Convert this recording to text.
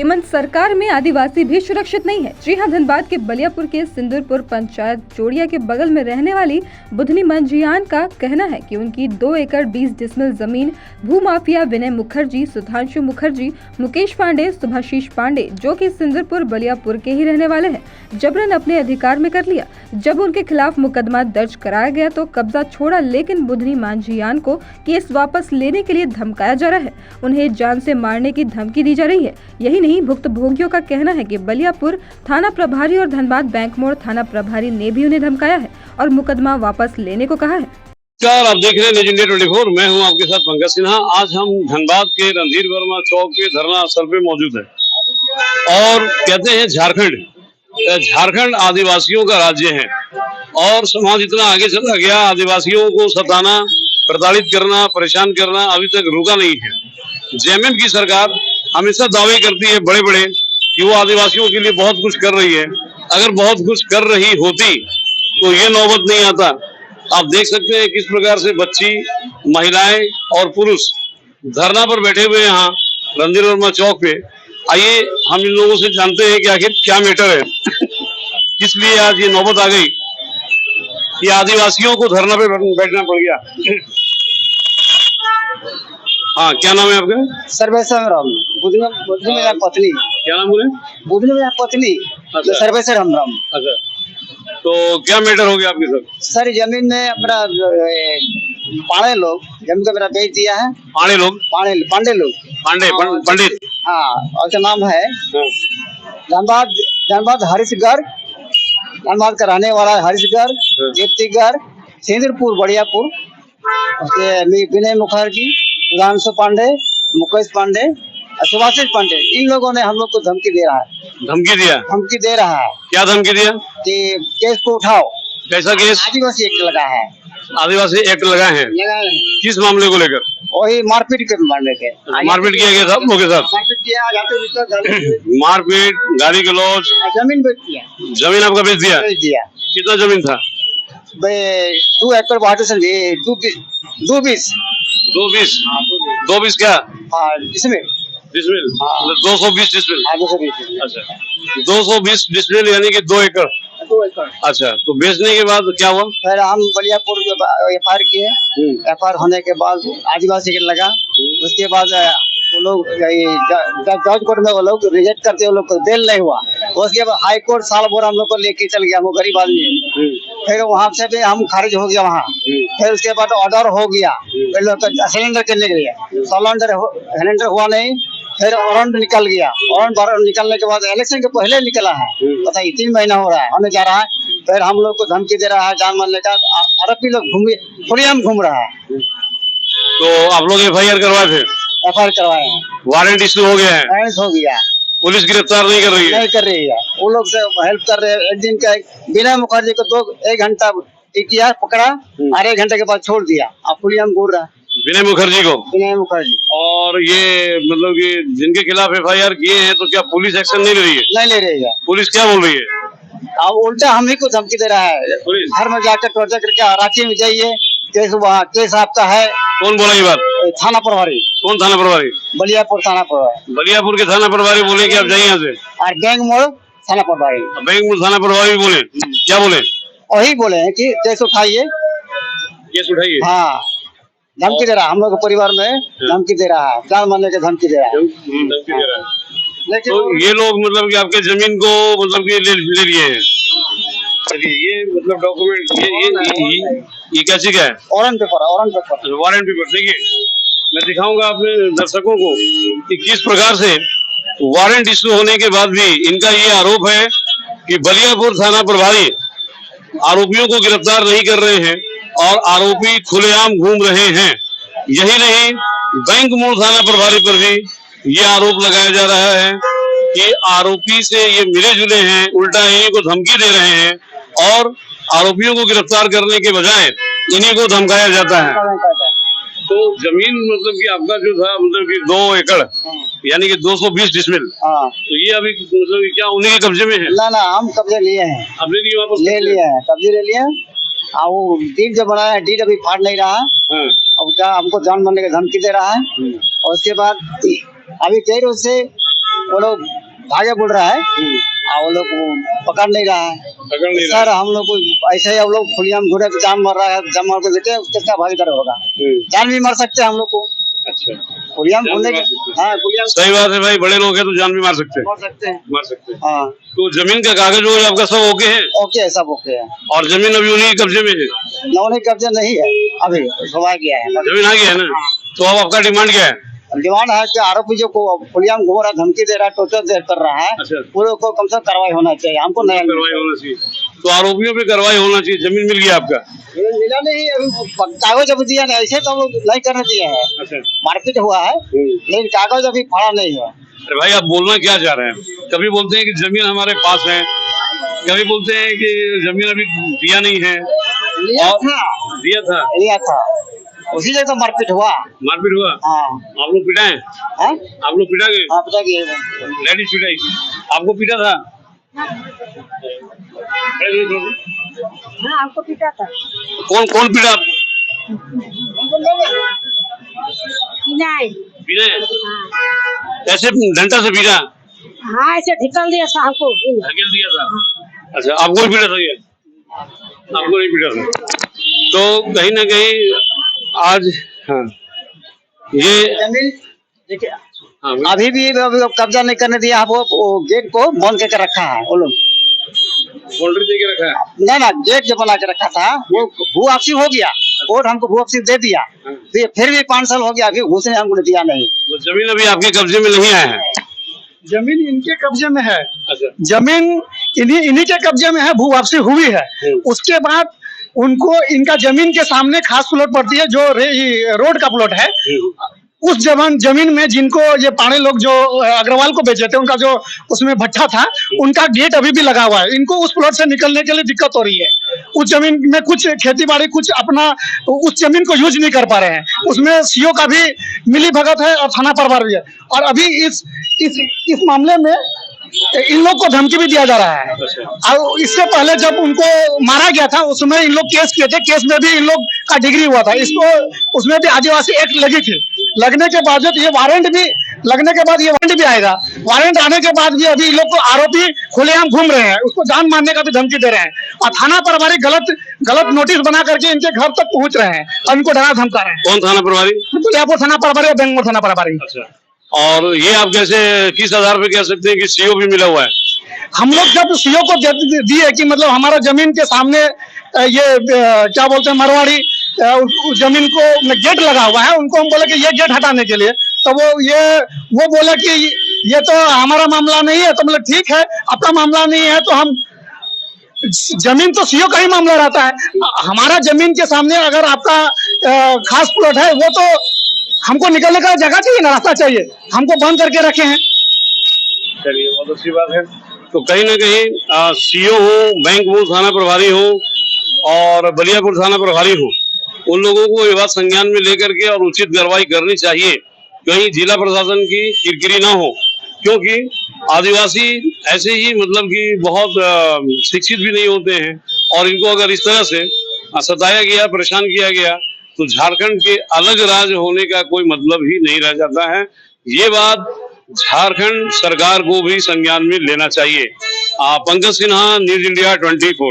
हेमंत सरकार में आदिवासी भी सुरक्षित नहीं है। जी हां, धनबाद के बलियापुर के सिंदूरपुर पंचायत जोड़िया के बगल में रहने वाली बुधनी मंजियान का कहना है कि उनकी 2 एकड़ 20 डिसमिल जमीन भूमाफिया विनय मुखर्जी, सुधांशु मुखर्जी, मुकेश पांडे, सुभाशीष पांडे, जो कि सिंदूरपुर बलियापुर के ही रहने वाले हैं, जबरन अपने अधिकार में कर लिया। जब उनके खिलाफ मुकदमा दर्ज कराया गया तो कब्जा छोड़ा, लेकिन बुधनी मंजियान को केस वापस लेने के लिए धमकाया जा रहा है। उन्हें जान से मारने की धमकी दी जा रही है। यही नहीं, भुक्तभोगियों का कहना है कि बलियापुर थाना प्रभारी और धनबाद बैंक मोड़ थाना प्रभारी ने भी उन्हें धमकाया है और मुकदमा वापस लेने को कहा है। नमस्कार, आप देख रहे हैं न्यूज़ इंडिया 24। मैं हूं आपके साथ पंकज सिन्हा। आज हम धनबाद के रणधीर वर्मा चौक पे धरना स्थल पे मौजूद है और कहते हैं झारखंड आदिवासियों का राज्य है और समाज इतना आगे चला गया, आदिवासियों को सताना, प्रताड़ित करना, परेशान करना अभी तक रुका नहीं है। जेएमएम की सरकार हमेशा दावे करती है बड़े बड़े कि वो आदिवासियों के लिए बहुत कुछ कर रही है। अगर बहुत कुछ कर रही होती तो ये नौबत नहीं आता। आप देख सकते हैं किस प्रकार से बच्ची, महिलाएं और पुरुष धरना पर बैठे हुए हैं यहाँ रणधीर वर्मा चौक पे। आइए हम इन लोगों से जानते हैं कि आखिर क्या मैटर है, किस लिए आज ये नौबत आ गई कि आदिवासियों को धरना पे बैठना पड़ गया। हाँ, क्या नाम है आपका? सर्वेश्वर राम। बुधनी मेरा पत्नी। क्या नाम बोले? बुधनी मेरा पत्नी। अच्छा। सर्वेश्वर राम। अच्छा, तो क्या मैटर हो गया आपके साथ? सर, जमीन में अपना पाड़े लोग जमीन को मेरा बेच दिया है। पांडे लोग? पांडे लोग। पंडित। हाँ, और क्या नाम है? धनबाद हरीशगढ़। धनबाद का रहने वाला हरीशगढ़, दीप्तिगढ़, सिंदूरपुर, बड़ियापुर। विनय मुखर्जी, सुधांशु पांडे, मुकेश पांडे, सुभाषिष पांडे, इन लोगों ने हम लोग को धमकी दे रहा है। धमकी दे रहा है। क्या धमकी दिया? कि केस को उठाओ। कैसा केस? आदिवासी एक्ट लगा है। आदिवासी एक्ट लगा है? किस मामले को लेकर? वही मारपीट के मामले के। मारपीट किया गया था आप लोगों के साथ? मारपीट किया, मारपीट, गाली गलौज। जमीन बेच दिया। जमीन आपका बेच दिया? कितना जमीन था? 2 एकड़ 220 क्या? इसमें डिसमिल? 220 डिसमिल। 220। अच्छा, 220 डिसमिल यानी कि 2 एकड़। 2 एकड़। अच्छा, तो बेचने के बाद क्या हुआ? फिर हम बलियापुर FIR किए। FIR होने के बाद आदिवासी के लगा। उसके बाद वो लोग जज कोर्ट में वो लोग रिजेक्ट करते, वो लोग को बेल नहीं हुआ। उसके बाद हाई कोर्ट साल भर हम लोग को लेके चल गया, वो गरीब आदमी। फिर वहाँ से भी हम खारिज हो गया वहाँ। फिर उसके बाद ऑर्डर हो गया सिलेंडर करने के लिए। सिलेंडर हुआ नहीं, फिर वारंट निकल गया। वारंट निकलने के बाद इलेक्शन के पहले निकला है। बताइए, 3 महीना हो रहा है, होने जा रहा है। फिर हम लोग को धमकी दे रहा है, जान मारने का। आरोपी लोग खुलेआम घूम रहा है। तो आप लोग FIR करवाए थे? FIR करवाए हैं। वारंट इश्यू हो गया है? वारंट हो गया। पुलिस गिरफ्तार नहीं कर रही है? नहीं कर रही है। वो लोग से हेल्प कर रहे हैं। एक दिन का विनय मुखर्जी को 1 घंटा किया, पकड़ा और 1 घंटे के बाद छोड़ दिया। अब खुलेआम घूम रहा है। विनय मुखर्जी को? विनय मुखर्जी। और ये मतलब कि जिनके खिलाफ FIR किए हैं, तो क्या पुलिस एक्शन नहीं ले रही है? नहीं ले रही है। पुलिस क्या बोल रही है? अब उल्टा हम ही को धमकी दे रहा है। घर में जाकर टॉर्चर करके रांची में जाइए, केस आपका है। कौन बोला ये बात? थाना प्रभारी। कौन थाना प्रभारी? बलियापुर थाना प्रभारी। बलियापुर के थाना प्रभारी बोले कि आप जाइए यहाँ से? और बैंक मोड़ थाना प्रभारी। बैंक मोड़ थाना प्रभारी बोले? क्या बोले? वही बोले हैं कि केस उठाइए। केस उठाइए? हाँ, धमकी दे रहा है। हम लोग के परिवार में धमकी दे रहा है, जान मारने की धमकी दे रहा है। धमकी दे रहा है। लेकिन तो ये लोग मतलब कि आपके जमीन को मतलब कि ले लिए हैं। ये मतलब डॉक्यूमेंट ये क्या चीज है? Warrant paper. Warrant paper. देखिए, मैं दिखाऊंगा अपने दर्शकों को कि किस प्रकार से वारंट इश्यू होने के बाद भी इनका ये आरोप है कि बलियापुर थाना प्रभारी आरोपियों को गिरफ्तार नहीं कर रहे हैं और आरोपी खुलेआम घूम रहे हैं। यही नहीं, बैंक मोड़ थाना प्रभारी पर भी ये आरोप लगाया जा रहा है कि आरोपी से ये मिले जुले हैं, उल्टा इन्हीं को धमकी दे रहे हैं और आरोपियों को गिरफ्तार करने के बजाय इन्हीं को धमकाया जाता है। तो जमीन मतलब कि आपका जो था मतलब कि 2 एकड़ यानी कि 220 डिसमिल, तो ये अभी मतलब कि क्या उन्हीं के कब्जे में है? ना, हम कब्जे लिए हैं। अब वापस ले लिए हैं, कब्जे ले लिए। वो डीड जो बनाया है, डीड अभी फाड़ नहीं रहा। अब क्या हमको जान मारने की धमकी दे रहा है। और उसके बाद अभी कई रोज से वो लोग भागे बोल रहा है और वो लोग पकड़ नहीं रहा है। पकड़ नहीं सर हम लोग को ऐसे ही हम लोग खुलियाम घूरे तो जान मर रहा है, जान मार के देते किसका भागीदार होगा, जान भी मर सकते हैं हम लोग को। अच्छा, खुलियाम घूमने के हाँ खुलियाम सही बात है भाई, बड़े लोग हैं तो जान भी मार सकते हैं। मर सकते हैं। मार सकते हैं। हाँ तो जमीन का कागज वो आपका सब ओके है? ओके है, सब ओके है। और जमीन अभी उन्हीं के कब्जे में है? नौने कब्जे नहीं है अभी, सुबह गया है। जमीन आ गया है ना, तो अब आपका डिमांड क्या है? डिमांड है कि आरोपी जो को खुलियाम घूम रहा, धमकी दे रहा, टोर्चर कर रहा है, अच्छा, वो लोग को कम से कम कार्रवाई होना चाहिए। हमको नया कार्रवाई होना चाहिए, तो आरोपियों पे कार्रवाई होना चाहिए। जमीन मिल गया आपका? मिला नहीं, अभी कागज अभी दिया नहीं, ऐसे तो हम लोग नहीं करने दिए हैं। अच्छा, मारपीट हुआ है लेकिन कागज अभी फाड़ा नहीं है। अरे भाई आप बोलना क्या चाह रहे हैं? कभी बोलते हैं कि जमीन हमारे पास है, कभी बोलते हैं कि जमीन अभी दिया नहीं है। लिया था उसी जगह तो मारपीट हुआ। मारपीट हुआ? हाँ। आप लोग पिटा है? आप लोग पिटा गए? हाँ पता कि लेडीज पिटाई, आपको पिटा था? हाँ आपको पीटा था। कौन कौन पिटा आपको? नहीं पिटा? ऐसे डंडा से पिटा? हाँ ऐसे ढिकल दिया था हमको। धकेल दिया था? अच्छा, आपको भी पिटा था? ये आपको नहीं पिटा था? तो कहीं ना कहीं आज हाँ ये जमीन देखिए हाँ अभी भी कब्जा नहीं करने दिया। वो गेट को बंद करके रखा है वो लोग, बाउंड्री दे के रखा है। ना गेट जो बना के रखा था वो भू वापसी हो गया, कोर्ट हमको भू वापसी दे दिया, फिर भी 5 साल हो गया, अभी घुसने हमको दिया नहीं। तो जमीन अभी आपके कब्जे में नहीं आया है? जमीन इनके कब्जे में है। अच्छा, जमीन इन्हीं के कब्जे में है, भू वापसी हुई है। उसके बाद उनको इनका जमीन के सामने खास प्लॉट पड़ती है जो रोड का प्लॉट है। उस जमीन में जिनको ये पाड़े लोग जो अग्रवाल को बेचे थे, उनका जो उसमें भट्ठा था, उनका गेट अभी भी लगा हुआ है। इनको उस प्लॉट से निकलने के लिए दिक्कत हो रही है। उस जमीन में कुछ खेती बाड़ी, कुछ अपना उस जमीन को यूज नहीं कर पा रहे हैं। उसमें सीओ का भी मिली भगत है और थाना प्रभार भी है। और अभी इस मामले में इन लोग को धमकी भी दिया जा रहा है। और इससे पहले जब उनको मारा गया था उसमें इन लोग केस किए थे, केस में भी इन लोग का डिग्री हुआ था। इसको उसमें भी आदिवासी एक्ट लगी थी, लगने के बावजूद ये वारंट भी लगने के बाद ये वारंट भी आएगा। वारंट आने के बाद भी अभी इन लोग को आरोपी खुलेआम घूम रहे हैं, उसको जान मारने का भी धमकी दे रहे हैं। और थाना प्रभारी गलत नोटिस बना करके इनके घर तक पहुंच रहे हैं और इनको डरा धमका रहे हैं। कौन थाना प्रभारी? बलियापुर थाना प्रभारी और बेंगलोर थाना प्रभारी। अच्छा, और ये आप कैसे किस आधार पे कह सकते हैं कि सीओ भी मिला हुआ है? हम लोग जब सीओ को दिए कि मतलब हमारा जमीन के सामने ये क्या बोलते हैं मरवाड़ी जमीन को गेट लगा हुआ है, उनको हम बोले कि ये गेट हटाने के लिए, तो वो बोला कि ये तो हमारा मामला नहीं है। तो मतलब ठीक है, आपका मामला नहीं है तो हम जमीन तो सीओ का ही मामला रहता है। हमारा जमीन के सामने अगर आपका खास प्लॉट है, वो तो हमको निकलने का जगह चाहिए ना, रास्ता चाहिए। हमको बंद करके रखे हैं। चलिए, बहुत अच्छी बात है। तो कहीं ना कहीं सीओ हो, बैंक हो, थाना प्रभारी हो और बलियापुर थाना प्रभारी हो, उन लोगों को ये बात संज्ञान में लेकर के और उचित कार्रवाई करनी चाहिए, कहीं जिला प्रशासन की किरकिरी ना हो। क्योंकि आदिवासी ऐसे ही मतलब कि बहुत शिक्षित भी नहीं होते हैं, और इनको अगर इस तरह से सताया गया, परेशान किया गया, तो झारखंड के अलग राज्य होने का कोई मतलब ही नहीं रह जाता है। ये बात झारखंड सरकार को भी संज्ञान में लेना चाहिए। Pankaj Sinha, news India 24।